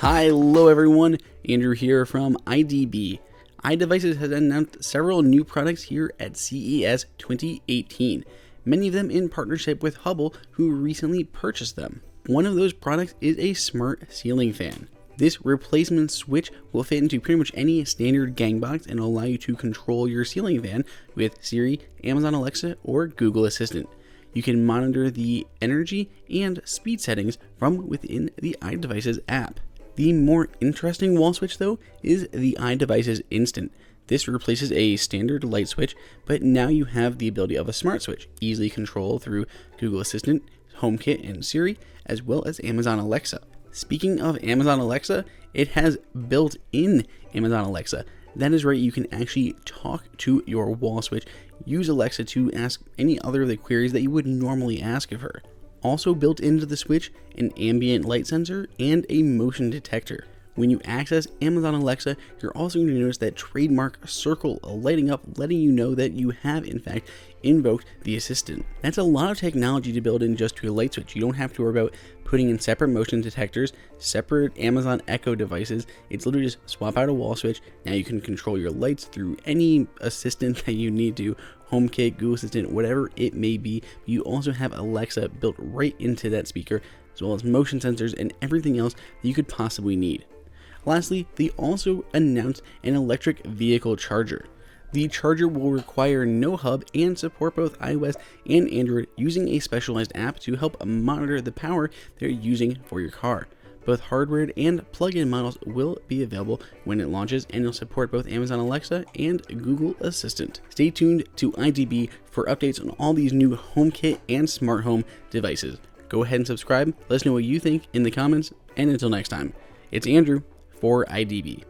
Hello everyone, Andrew here from iDevices has announced several new products here at CES 2018, many of them in partnership with Hubble, who recently purchased them. One of those products is a smart ceiling fan. This replacement switch will fit into pretty much any standard gang box and allow you to control your ceiling fan with Siri, Amazon Alexa, or Google Assistant. You can monitor the energy and speed settings from within the iDevices app. The more interesting wall switch, though, is the iDevices Instant. This replaces a standard light switch, but now you have the ability of a smart switch, easily controlled through Google Assistant, HomeKit, and Siri, as well as Amazon Alexa. Speaking of Amazon Alexa, it has built-in Amazon Alexa. That is right, you can actually talk to your wall switch, use Alexa to ask any other of the queries that you would normally ask of her. Also built into the switch, an ambient light sensor and a motion detector. When you access Amazon Alexa, you're also going to notice that trademark circle lighting up, letting you know that you have, in fact, invoked the assistant. That's a lot of technology to build in just to a light switch. You don't have to worry about putting in separate motion detectors, separate Amazon Echo devices. It's literally just swap out a wall switch. Now you can control your lights through any assistant that you need to, HomeKit, Google Assistant, whatever it may be. You also have Alexa built right into that speaker, as well as motion sensors and everything else that you could possibly need. Lastly, they also announced an electric vehicle charger. The charger will require no hub and support both iOS and Android using a specialized app to help monitor the power they're using for your car. Both hardware and plug-in models will be available when it launches, and it'll support both Amazon Alexa and Google Assistant. Stay tuned to iDB for updates on all these new HomeKit and smart home devices. Go ahead and subscribe, let us know what you think in the comments, and until next time, it's Andrew for iDB.